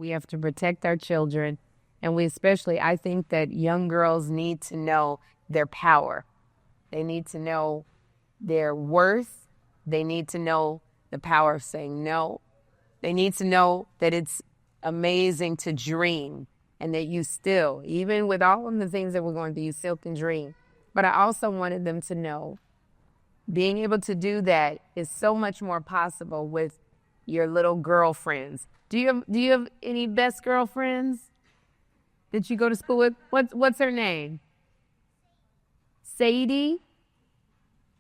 We have to protect our children. And I think that young girls need to know their power. They need to know their worth. They need to know the power of saying no. They need to know that it's amazing to dream and that you still, even with all of the things that we're going through, you still can dream. But I also wanted them to know being able to do that is so much more possible with your little girlfriends. Do you have any best girlfriends that you go to school with? What's her name? Sadie?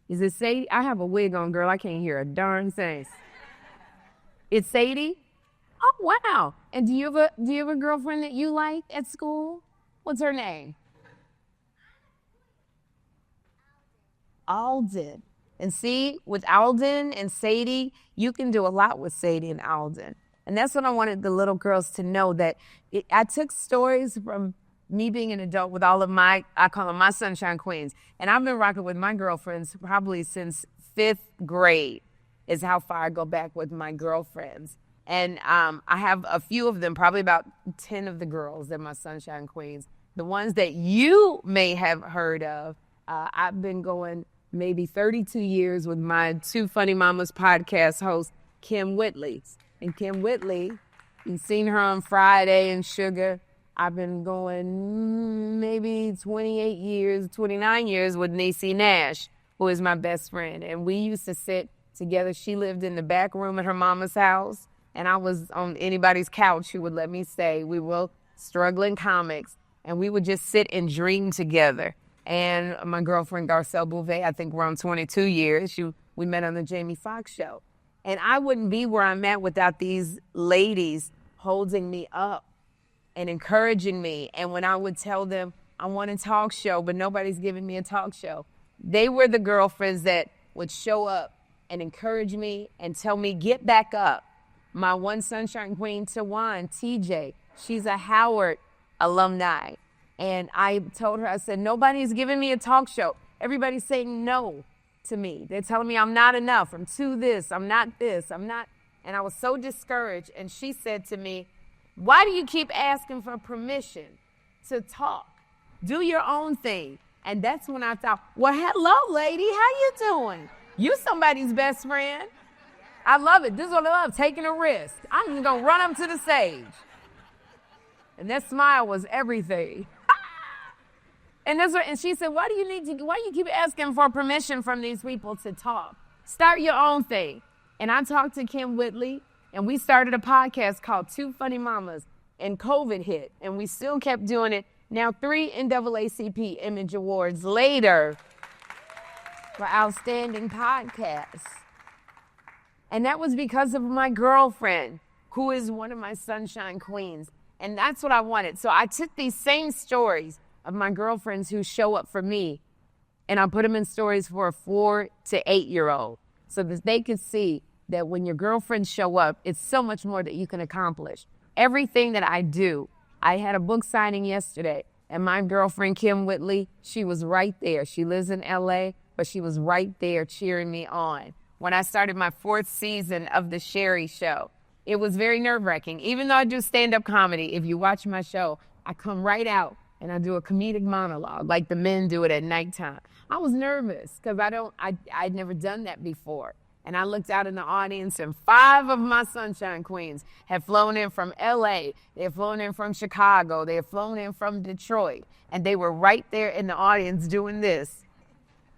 Is it Sadie? I have a wig on, girl. I can't hear a darn thing. It's Sadie? Oh, wow. And do you have a girlfriend that you like at school? What's her name? Alden. And see, with Alden and Sadie, you can do a lot with Sadie and Alden. And that's what I wanted the little girls to know, that I took stories from me being an adult with all of I call them my Sunshine Queens. And I've been rocking with my girlfriends probably since 5th grade is how far I go back with my girlfriends. And I have a few of them, probably about 10 of the girls that are my Sunshine Queens. The ones that you may have heard of, I've been going maybe 32 years with my Two Funny Mamas podcast host, Kim Whitley. And Kim Whitley, you've seen her on Friday and Sugar. I've been going maybe 29 years with Niecy Nash, who is my best friend. And we used to sit together. She lived in the back room at her mama's house, and I was on anybody's couch who would let me stay. We were struggling comics, and we would just sit and dream together. And my girlfriend, Garcelle Bouvet, I think we're on 22 years. We met on the Jamie Foxx show. And I wouldn't be where I'm at without these ladies holding me up and encouraging me. And when I would tell them, I want a talk show, but nobody's giving me a talk show, they were the girlfriends that would show up and encourage me and tell me, get back up. My one Sunshine Queen, Tawan, TJ, she's a Howard alumni. And I told her, I said, nobody's giving me a talk show. Everybody's saying no to me. They're telling me I'm not enough. I'm too this. I'm not this. I'm not. And I was so discouraged. And she said to me, why do you keep asking for permission to talk? Do your own thing. And that's when I thought, well, hello, lady. How you doing? You somebody's best friend. I love it. This is what I love, taking a risk. I'm just going to run up to the stage. And that smile was everything. And she said, why do you keep asking for permission from these people to talk? Start your own thing. And I talked to Kim Whitley, and we started a podcast called Two Funny Mamas, and COVID hit, and we still kept doing it. Now 3 NAACP Image Awards later for Outstanding Podcasts. And that was because of my girlfriend, who is one of my Sunshine Queens. And that's what I wanted. So I took these same stories of my girlfriends who show up for me, and I put them in stories for a 4 to 8-year-old so that they could see that when your girlfriends show up, it's so much more that you can accomplish. Everything that I do, I had a book signing yesterday, and my girlfriend, Kim Whitley, she was right there. She lives in LA, but she was right there cheering me on. When I started my 4th season of The Sherri Show, it was very nerve-wracking. Even though I do stand-up comedy, if you watch my show, I come right out and I do a comedic monologue like the men do it at nighttime. I was nervous because I'd never done that before. And I looked out in the audience, and 5 of my Sunshine Queens had flown in from LA. They had flown in from Chicago. They had flown in from Detroit. And they were right there in the audience doing this.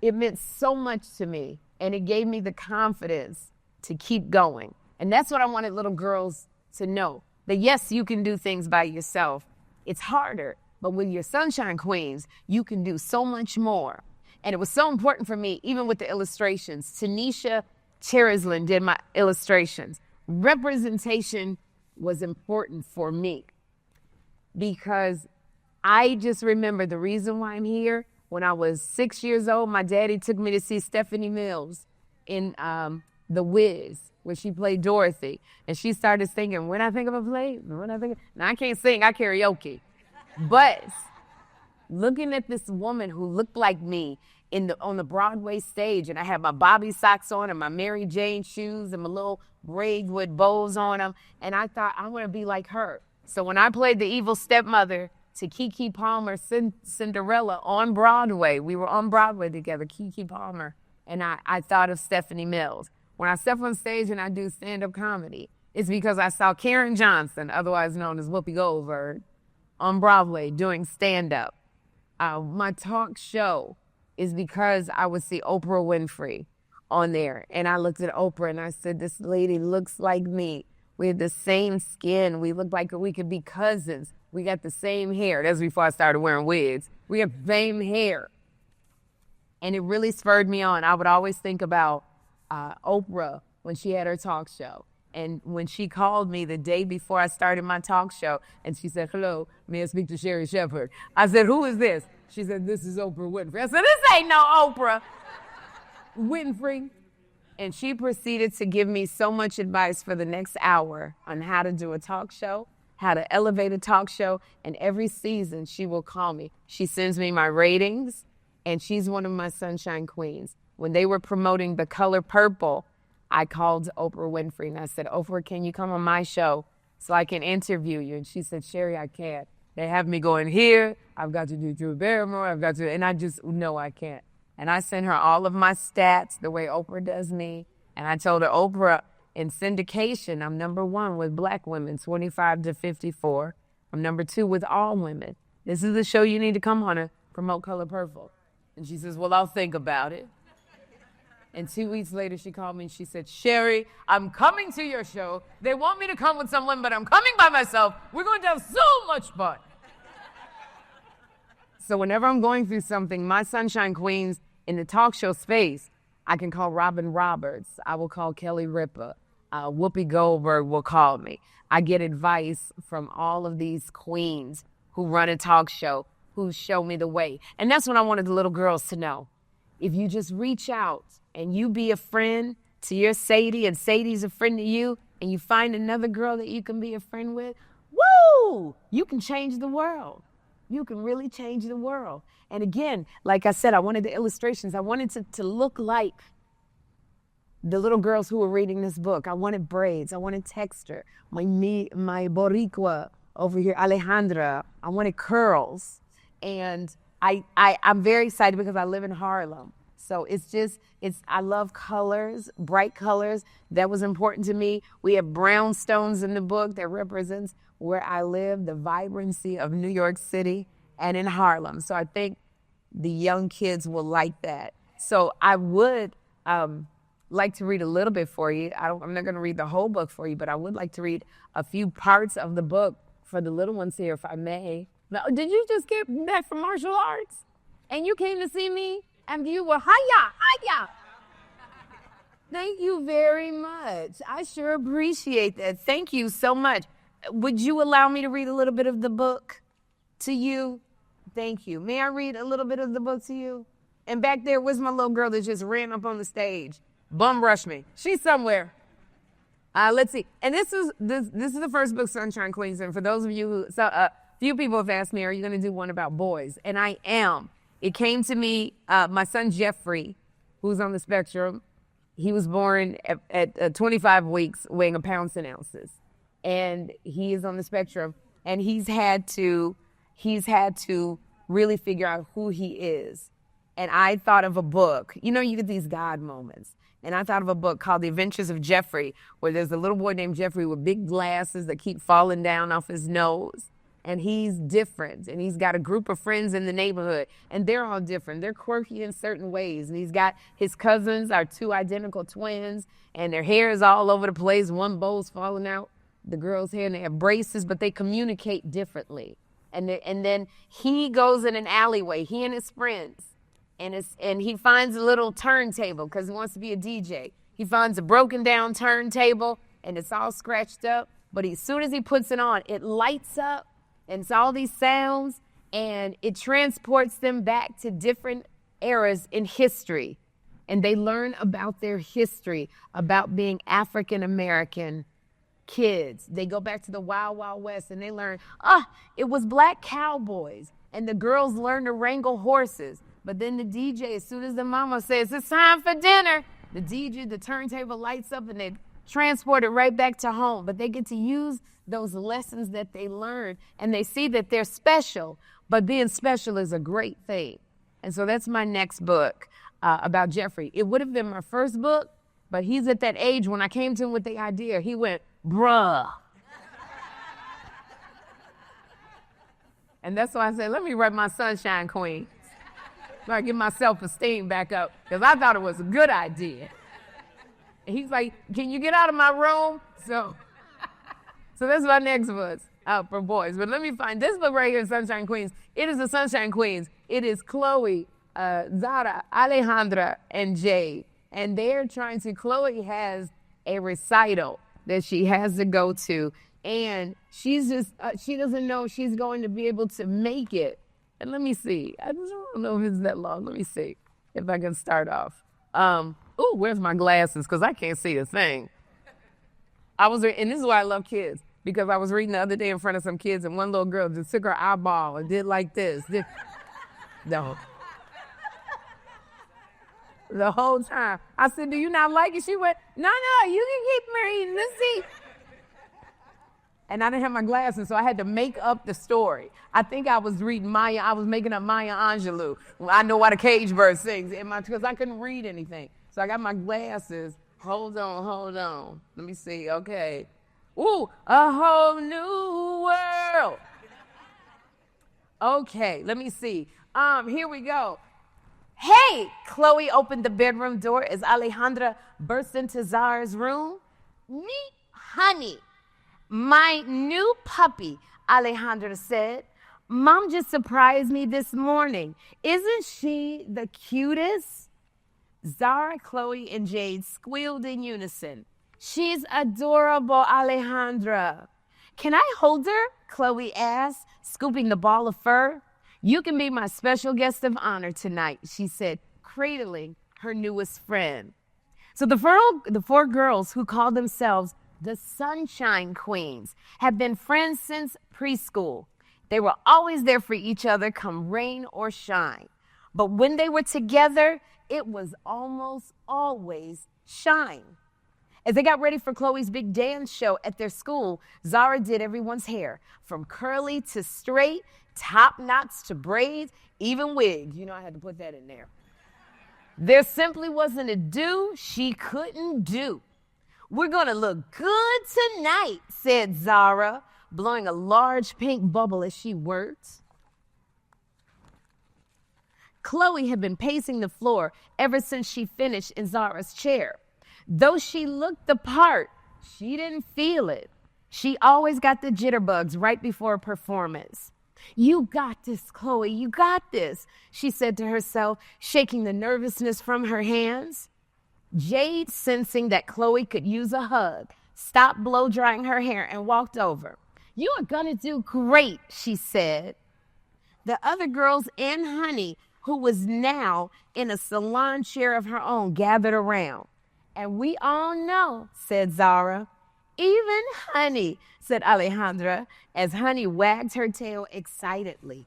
It meant so much to me, and it gave me the confidence to keep going. And that's what I wanted little girls to know, that yes, you can do things by yourself. It's harder, but with your Sunshine Queens, you can do so much more. And it was so important for me, even with the illustrations. Tanisha Cherizlin did my illustrations. Representation was important for me because I just remember the reason why I'm here. When I was 6 years old, my daddy took me to see Stephanie Mills in The Wiz, where she played Dorothy. And she started singing, when I think of a play, when I think of... Now, I can't sing, I karaoke. But looking at this woman who looked like me on the Broadway stage, and I had my Bobby socks on and my Mary Jane shoes and my little braid with bows on them, and I thought, I want to be like her. So when I played the evil stepmother to Keke Palmer, Cinderella on Broadway, we were on Broadway together, Keke Palmer, and I thought of Stephanie Mills. When I step on stage and I do stand-up comedy, it's because I saw Karen Johnson, otherwise known as Whoopi Goldberg, on Broadway doing stand-up. My talk show is because I would see Oprah Winfrey on there. And I looked at Oprah and I said, this lady looks like me. We have the same skin. We look like we could be cousins. We got the same hair. That's before I started wearing wigs. We have the same hair. And it really spurred me on. I would always think about Oprah when she had her talk show. And when she called me the day before I started my talk show, and she said, hello, may I speak to Sherri Shepherd? I said, who is this? She said, this is Oprah Winfrey. I said, this ain't no Oprah Winfrey. And she proceeded to give me so much advice for the next hour on how to do a talk show, how to elevate a talk show. And every season she will call me. She sends me my ratings, and she's one of my Sunshine Queens. When they were promoting The Color Purple, I called Oprah Winfrey and I said, Oprah, can you come on my show so I can interview you? And she said, Sherri, I can't. They have me going here. I've got to do Drew Barrymore. And I just know I can't. And I sent her all of my stats the way Oprah does me. And I told her, Oprah, in syndication, I'm number 1 with Black women, 25 to 54. I'm number 2 with all women. This is the show you need to come on to promote Color Purple. And she says, well, I'll think about it. And 2 weeks later, she called me and she said, Sherri, I'm coming to your show. They want me to come with someone, but I'm coming by myself. We're going to have so much fun. So whenever I'm going through something, my Sunshine Queens in the talk show space, I can call Robin Roberts. I will call Kelly Ripa. Whoopi Goldberg will call me. I get advice from all of these queens who run a talk show, who show me the way. And that's what I wanted the little girls to know. If you just reach out and you be a friend to your Sadie, and Sadie's a friend to you, and you find another girl that you can be a friend with, woo! You can change the world. You can really change the world. And again, like I said, I wanted the illustrations. I wanted to look like the little girls who were reading this book. I wanted braids. I wanted texture. My Boricua over here, Alejandra. I wanted curls. And I'm very excited because I live in Harlem. So I love colors, bright colors. That was important to me. We have brownstones in the book that represents where I live, the vibrancy of New York City and in Harlem. So I think the young kids will like that. So I would like to read a little bit for you. I'm not going to read the whole book for you, but I would like to read a few parts of the book for the little ones here, if I may. Now, did you just get back from martial arts? And you came to see me? And you were, hiya. Thank you very much. I sure appreciate that. Thank you so much. Would you allow me to read a little bit of the book to you? Thank you. May I read a little bit of the book to you? And back there was my little girl that just ran up on the stage. Bum rushed me. She's somewhere. Let's see. And this is the first book, Sunshine Queens. And for those of you who, few people have asked me, are you going to do one about boys? And I am. It came to me, my son Jeffrey, who's on the spectrum, he was born at 25 weeks, weighing 1 pound 10 ounces. And he is on the spectrum. And he's had to really figure out who he is. And I thought of a book. You know, you get these God moments. And I thought of a book called The Adventures of Jeffrey, where there's a little boy named Jeffrey with big glasses that keep falling down off his nose. And he's different, and he's got a group of friends in the neighborhood, and they're all different. They're quirky in certain ways, and he's got his cousins are 2 identical twins, and their hair is all over the place. One bow's falling out the girl's hair, and they have braces, but they communicate differently. And then he goes in an alleyway, he and his friends, and he finds a little turntable because he wants to be a DJ. He finds a broken down turntable, and it's all scratched up, but as soon as he puts it on, it lights up. And it's all these sounds, and it transports them back to different eras in history. And they learn about their history, about being African-American kids. They go back to the Wild Wild West, and they learn, it was black cowboys. And the girls learn to wrangle horses. But then the DJ, as soon as the mama says, it's time for dinner, the DJ, the turntable lights up, and they transported right back to home. But they get to use those lessons that they learned, and they see that they're special, but being special is a great thing. And so that's my next book about Jeffrey. It would have been my first book, but he's at that age when I came to him with the idea, he went, bruh. And that's why I said, let me write my Sunshine Queens, so I get my self-esteem back up, because I thought it was a good idea. And he's like, can you get out of my room? So that's my next book for boys. But let me find this book right here, Sunshine Queens. It is the Sunshine Queens. It is Chloe, Zara, Alejandra, and Jade. And Chloe has a recital that she has to go to. And she's just, she doesn't know she's going to be able to make it. And let me see. I don't know if it's that long. Let me see if I can start off. Where's my glasses? Because I can't see a thing. And this is why I love kids, because I was reading the other day in front of some kids, and one little girl just took her eyeball and did like this. No. The whole time. I said, do you not like it? She went, no, you can keep reading. Let's see. And I didn't have my glasses, so I had to make up the story. I think I was reading I was making up Maya Angelou. I know why the cage bird sings, because I couldn't read anything. So I got my glasses. Hold on. Let me see. Okay. Ooh, a whole new world. Okay, let me see. Here we go. Hey, Chloe opened the bedroom door as Alejandra burst into Zara's room. Meet Honey, my new puppy, Alejandra said. Mom just surprised me this morning. Isn't she the cutest? Zara, Chloe, and Jade squealed in unison. She's adorable, Alejandra. Can I hold her? Chloe asked, scooping the ball of fur. You can be my special guest of honor tonight, she said, cradling her newest friend. So the four girls who call themselves the Sunshine Queens have been friends since preschool. They were always there for each other, come rain or shine. But when they were together, it was almost always shine. As they got ready for Chloe's big dance show at their school, Zara did everyone's hair, from curly to straight, top knots to braids, even wigs. You know, I had to put that in there. There simply wasn't a do she couldn't do. We're going to look good tonight, said Zara, blowing a large pink bubble as she worked. Chloe had been pacing the floor ever since she finished in Zara's chair. Though she looked the part, she didn't feel it. She always got the jitterbugs right before a performance. You got this, Chloe, you got this, she said to herself, shaking the nervousness from her hands. Jade, sensing that Chloe could use a hug, stopped blow-drying her hair and walked over. You are gonna do great, she said. The other girls and Honey, who was now in a salon chair of her own, gathered around. And we all know, said Zara. Even Honey, said Alejandra, as Honey wagged her tail excitedly.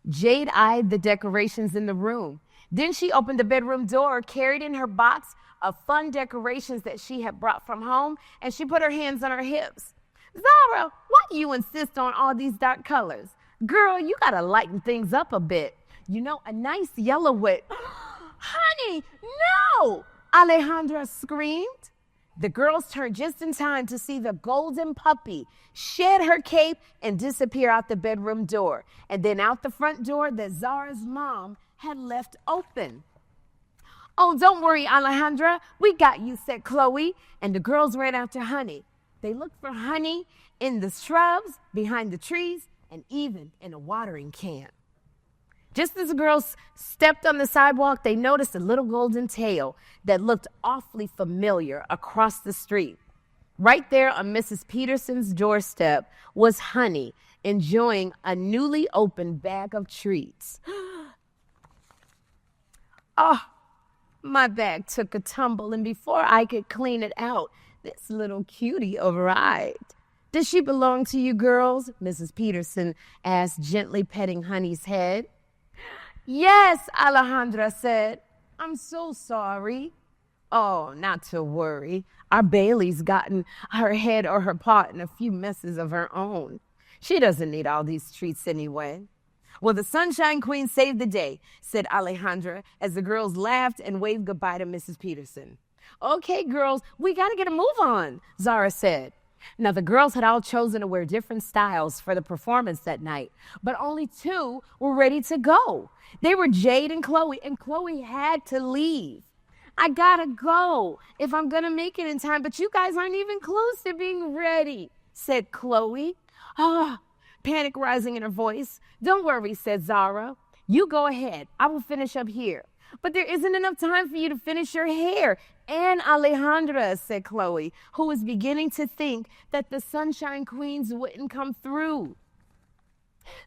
Jade eyed the decorations in the room. Then she opened the bedroom door, carried in her box of fun decorations that she had brought from home, and she put her hands on her hips. Zara, why do you insist on all these dark colors? Girl, you gotta lighten things up a bit. You know, a nice yellow with... Honey, no! Alejandra screamed. The girls turned just in time to see the golden puppy shed her cape and disappear out the bedroom door, and then out the front door that Zara's mom had left open. Oh, don't worry, Alejandra. We got you, said Chloe, and the girls ran after Honey. They looked for Honey in the shrubs, behind the trees, and even in a watering can. Just as the girls stepped on the sidewalk, they noticed a little golden tail that looked awfully familiar across the street. Right there on Mrs. Peterson's doorstep was Honey, enjoying a newly opened bag of treats. Oh, my bag took a tumble, and before I could clean it out, this little cutie arrived. Does she belong to you girls? Mrs. Peterson asked, gently petting Honey's head. Yes, Alejandra said. I'm so sorry. Oh, not to worry. Our Bailey's gotten her head or her paw in a few messes of her own. She doesn't need all these treats anyway. Well, the Sunshine Queen saved the day, said Alejandra as the girls laughed and waved goodbye to Mrs. Peterson. Okay, girls, we got to get a move on, Zara said. Now, the girls had all chosen to wear different styles for the performance that night, but only two were ready to go. They were Jade and Chloe had to leave. I gotta go if I'm gonna make it in time, but you guys aren't even close to being ready, said Chloe. Ah, panic rising in her voice. Don't worry, said Zara. You go ahead. I will finish up here. But there isn't enough time for you to finish your hair. And Alejandra, said Chloe, who was beginning to think that the Sunshine Queens wouldn't come through.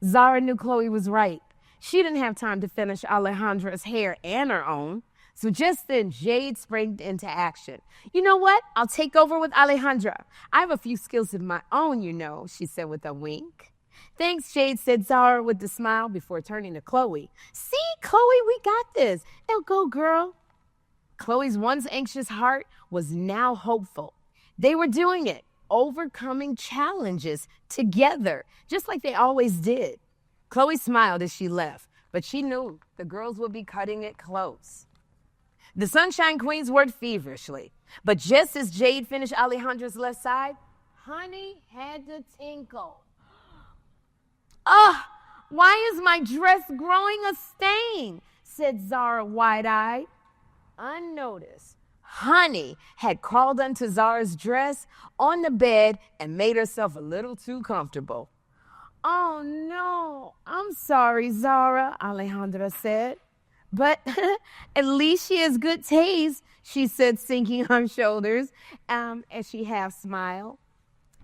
Zara knew Chloe was right. She didn't have time to finish Alejandra's hair and her own. So just then, Jade sprang into action. You know what? I'll take over with Alejandra. I have a few skills of my own, you know, she said with a wink. Thanks, Jade, said Zara with a smile before turning to Chloe. See, Chloe, we got this. Now go, girl. Chloe's once anxious heart was now hopeful. They were doing it, overcoming challenges together, just like they always did. Chloe smiled as she left, but she knew the girls would be cutting it close. The Sunshine Queens worked feverishly, but just as Jade finished Alejandra's left side, Honey had to tinkle. Why is my dress growing a stain? Said Zara wide-eyed. Unnoticed, Honey had crawled onto Zara's dress on the bed and made herself a little too comfortable. Oh no, I'm sorry, Zara, Alejandra said. But at least she has good taste, she said, sinking her shoulders as she half smiled.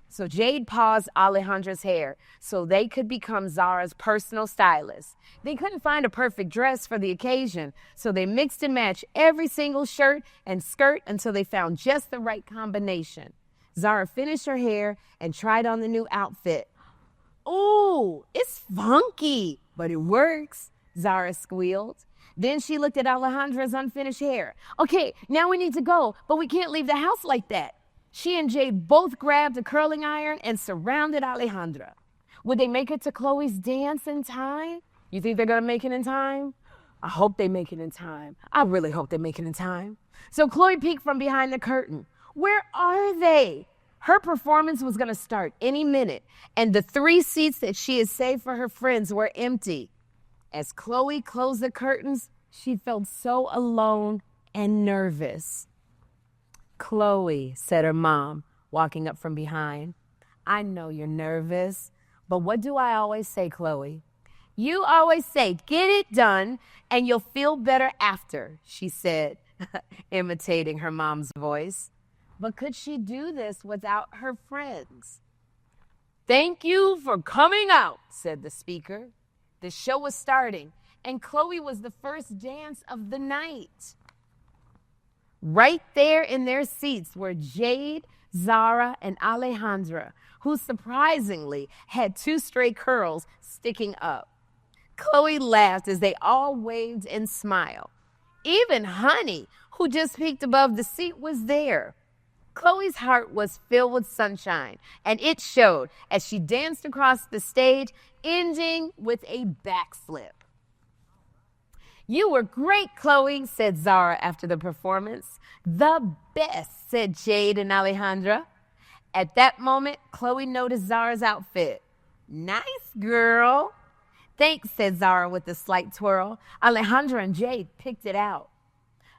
So Jade paused Alejandra's hair so they could become Zara's personal stylist. They couldn't find a perfect dress for the occasion, so they mixed and matched every single shirt and skirt until they found just the right combination. Zara finished her hair and tried on the new outfit. Ooh, it's funky, but it works, Zara squealed. Then she looked at Alejandra's unfinished hair. Okay, now we need to go, but we can't leave the house like that. She and Jade both grabbed a curling iron and surrounded Alejandra. Would they make it to Chloe's dance in time? You think they're going to make it in time? I hope they make it in time. I really hope they make it in time. So Chloe peeked from behind the curtain. Where are they? Her performance was going to start any minute, and the 3 seats that she had saved for her friends were empty. As Chloe closed the curtains, she felt so alone and nervous. Chloe, said her mom, walking up from behind. I know you're nervous, but what do I always say, Chloe? You always say, get it done, and you'll feel better after, she said, imitating her mom's voice. But could she do this without her friends? Thank you for coming out, said the speaker. The show was starting, and Chloe was the first dance of the night. Right there in their seats were Jade, Zara, and Alejandra, who surprisingly had 2 stray curls sticking up. Chloe laughed as they all waved and smiled. Even Honey, who just peeked above the seat, was there. Chloe's heart was filled with sunshine, and it showed as she danced across the stage, ending with a backflip. You were great, Chloe, said Zara after the performance. The best, said Jade and Alejandra. At that moment, Chloe noticed Zara's outfit. Nice, girl. Thanks, said Zara with a slight twirl. Alejandra and Jade picked it out.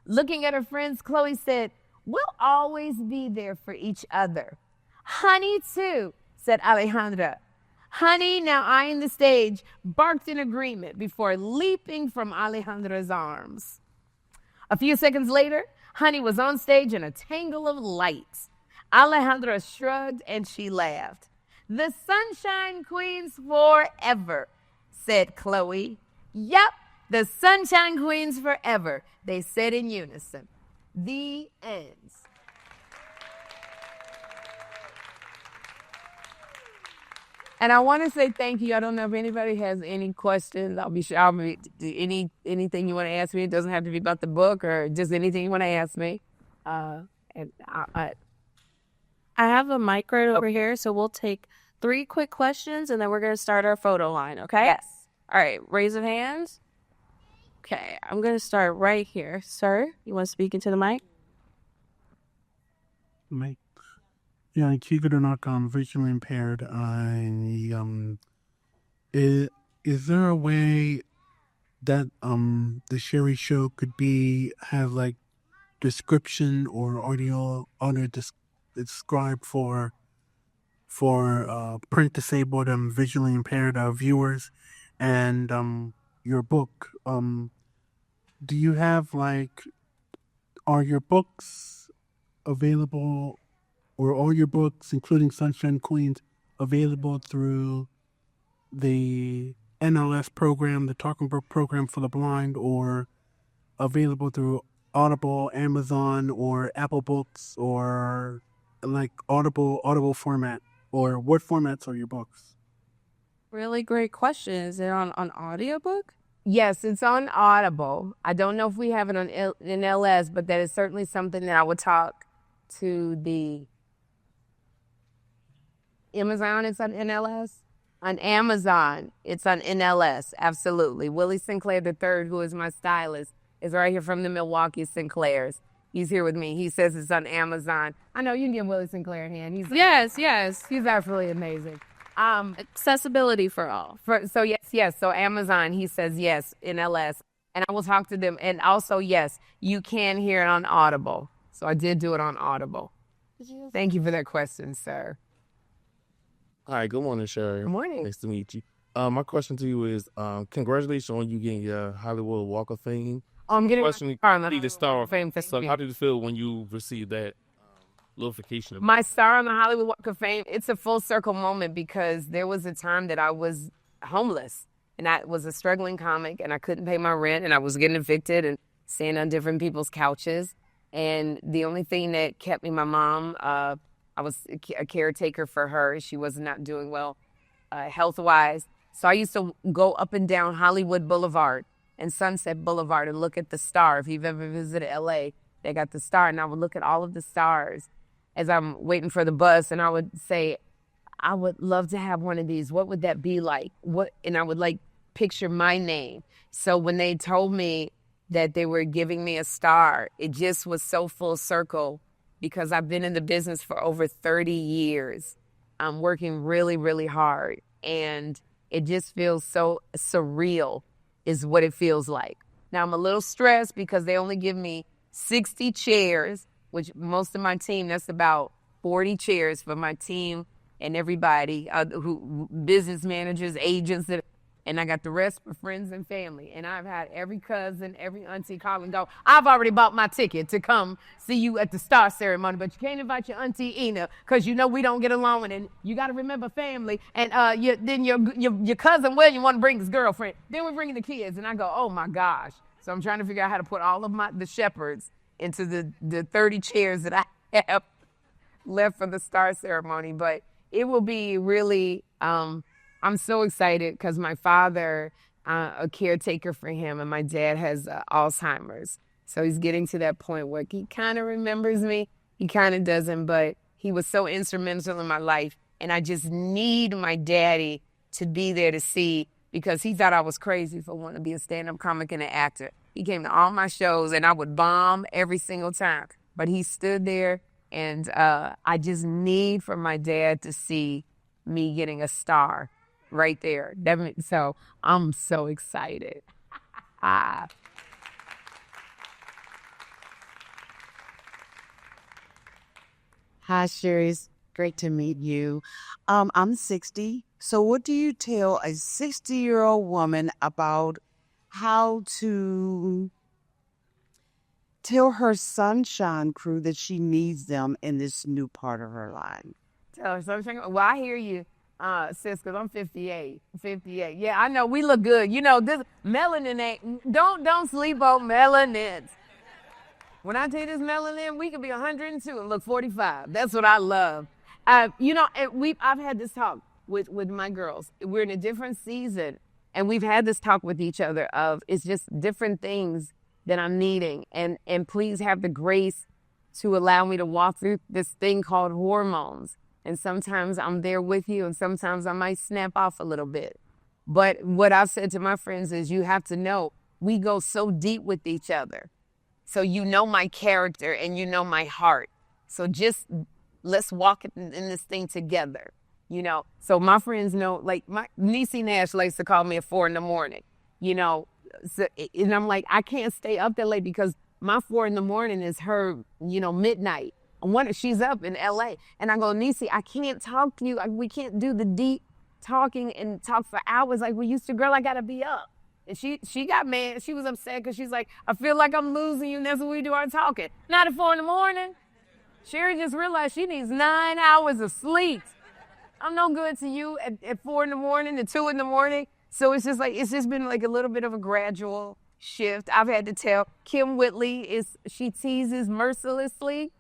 Looking at her friends, Chloe said, we'll always be there for each other. Honey, too, said Alejandra. Honey, now eyeing the stage, barked in agreement before leaping from Alejandra's arms. A few seconds later, Honey was on stage in a tangle of lights. Alejandra shrugged and she laughed. The Sunshine Queens forever, said Chloe. Yep, the Sunshine Queens forever, they said in unison. The ends. And I want to say thank you. I don't know if anybody has any questions. I'll be anything you want to ask me. It doesn't have to be about the book or just anything you want to ask me. And I have a mic right over here, so we'll take 3 quick questions, and then we're going to start our photo line, okay? yes. All right, raise of hands. Okay, I'm going to start right here. Sir, you want to speak into the mic? Mate. Yeah, keep it or not, visually impaired. Is there a way that the Sherry Show could have like description or audio described for print disabled visually impaired viewers, and your book? Do you have are your books available, or all your books, including Sunshine Queens, available through the NLS program, the Talking Book program for the blind, or available through Audible, Amazon, or Apple Books, or Audible format? Or what formats are your books? Really great question. Is it on audiobook? Yes, it's on Audible. I don't know if we have it on NLS, but that is certainly something that I would talk to the Amazon. It's on NLS. On Amazon, it's on NLS. Absolutely. Willie Sinclair III, who is my stylist, is right here from the Milwaukee Sinclairs. He's here with me. He says it's on Amazon. I know you can give Willie Sinclair a hand. Yes. He's absolutely amazing. Accessibility for all. So yes. So Amazon, he says yes, NLS. And I will talk to them. And also, yes, you can hear it on Audible. So I did do it on Audible. Thank you for that question, sir. Hi, good morning, Sherry. Good morning. Nice to meet you. My question to you is, congratulations on you getting your Hollywood Walk of Fame. I'm getting question the Star of Fame. So how did it feel when you received that notification? My star on the Hollywood Walk of Fame, it's a full circle moment because there was a time that I was homeless and I was a struggling comic and I couldn't pay my rent and I was getting evicted and staying on different people's couches. And the only thing that kept me, my mom, I was a caretaker for her. She was not doing well health-wise. So I used to go up and down Hollywood Boulevard and Sunset Boulevard and look at the star. If you've ever visited LA, they got the star. And I would look at all of the stars as I'm waiting for the bus. And I would say, I would love to have one of these. What would that be like? And I would picture my name. So when they told me that they were giving me a star, it just was so full circle because I've been in the business for over 30 years. I'm working really, really hard. And it just feels so surreal is what it feels like. Now I'm a little stressed because they only give me 60 chairs, which most of my team, that's about 40 chairs for my team and everybody, who business managers, agents, and I got the rest for friends and family. And I've had every cousin, every auntie call and go, I've already bought my ticket to come see you at the star ceremony, but you can't invite your auntie Ina because you know we don't get along, and you got to remember family. And then your cousin William want to bring his girlfriend. Then we're bringing the kids. And I go, oh my gosh. So I'm trying to figure out how to put all of the shepherds into the 30 chairs that I have left for the star ceremony. But it will be really, I'm so excited because my father, a caretaker for him, and my dad has Alzheimer's. So he's getting to that point where he kind of remembers me. He kind of doesn't, but he was so instrumental in my life. And I just need my daddy to be there to see, because he thought I was crazy for wanting to be a stand-up comic and an actor. He came to all my shows and I would bomb every single time. But he stood there, and I just need for my dad to see me getting a star right there. So I'm so excited. Hi, Sherry. It's great to meet you. I'm 60. So what do you tell a 60-year-old woman about how to tell her Sunshine crew that she needs them in this new part of her life? Tell her Sunshine. Well, I hear you, sis, because I'm 58. 58. Yeah, I know we look good. You know, this melanin ain't, don't sleep on melanins. When I take this melanin, we could be 102 and look 45. That's what I love. I've had this talk with my girls. We're in a different season, and we've had this talk with each other of it's just different things that I'm needing. And please have the grace to allow me to walk through this thing called hormones. And sometimes I'm there with you, and sometimes I might snap off a little bit. But what I've said to my friends is you have to know we go so deep with each other. So you know my character and you know my heart. So just let's walk in this thing together, you know. So my friends know, like my Niecy Nash likes to call me at 4 a.m, you know. So, and I'm like, I can't stay up that late because my 4 a.m. is her, you know, midnight. She's up in LA. And I go, Niecy, I can't talk to you. We can't do the deep talking and talk for hours like we used to. Girl, I got to be up. And she got mad. She was upset because she's like, I feel like I'm losing you. And that's what we do our talking. Not at 4 a.m. Sherry just realized she needs 9 hours of sleep. I'm no good to you at 4 a.m. to 2 a.m. So it's just been like a little bit of a gradual shift. I've had to tell Kim Whitley she teases mercilessly.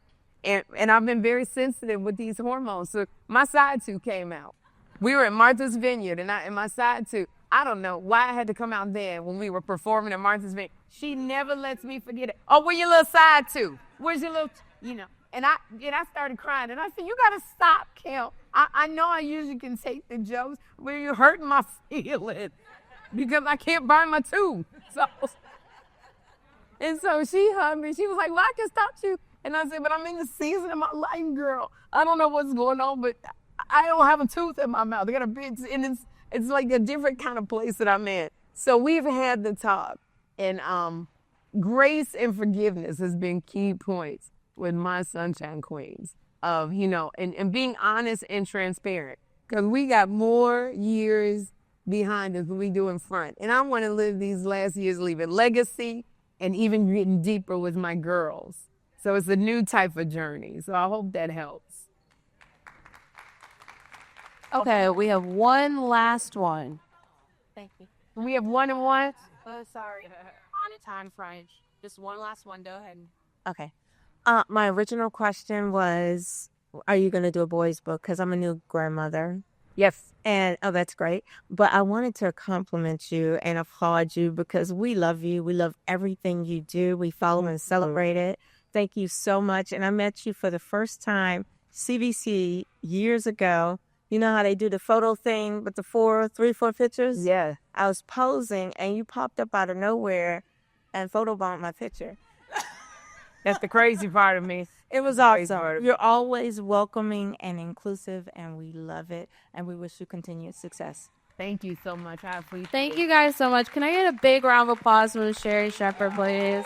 And I've been very sensitive with these hormones. So my side tooth came out. We were at Martha's Vineyard, and my side tooth, I don't know why I had to come out then when we were performing at Martha's Vineyard. She never lets me forget it. Oh, where your little side tooth? Where's your little, you know? And I started crying. And I said, you got to stop, Kim. I know I usually can take the jokes, but you're hurting my feelings because I can't burn my tooth. So she hugged me. She was like, well, I can stop you. And I said, but I'm in the season of my life, girl. I don't know what's going on, but I don't have a tooth in my mouth. I got a big, and it's like a different kind of place that I'm in. So we've had the talk, and grace and forgiveness has been key points with my Sunshine Queens of, you know, and being honest and transparent, because we got more years behind us than we do in front. And I want to live these last years leaving legacy and even getting deeper with my girls. So it's a new type of journey. So I hope that helps. Okay, we have one last one. Thank you. We have one and one. Sorry. On time, French. Just one last one. Go ahead. Okay. My original question was, are you going to do a boys book? Because I'm a new grandmother. Yes. And, oh, that's great. But I wanted to compliment you and applaud you because we love you. We love everything you do. We follow and celebrate it. Thank you so much. And I met you for the first time, CBC, years ago. You know how they do the photo thing with the 4 pictures? Yeah. I was posing and you popped up out of nowhere and photobombed my picture. That's the crazy part of me. It was awesome. You're always welcoming and inclusive, and we love it. And we wish you continued success. Thank you so much. I appreciate it. Thank you guys so much. Can I get a big round of applause from Sherri Shepherd, please?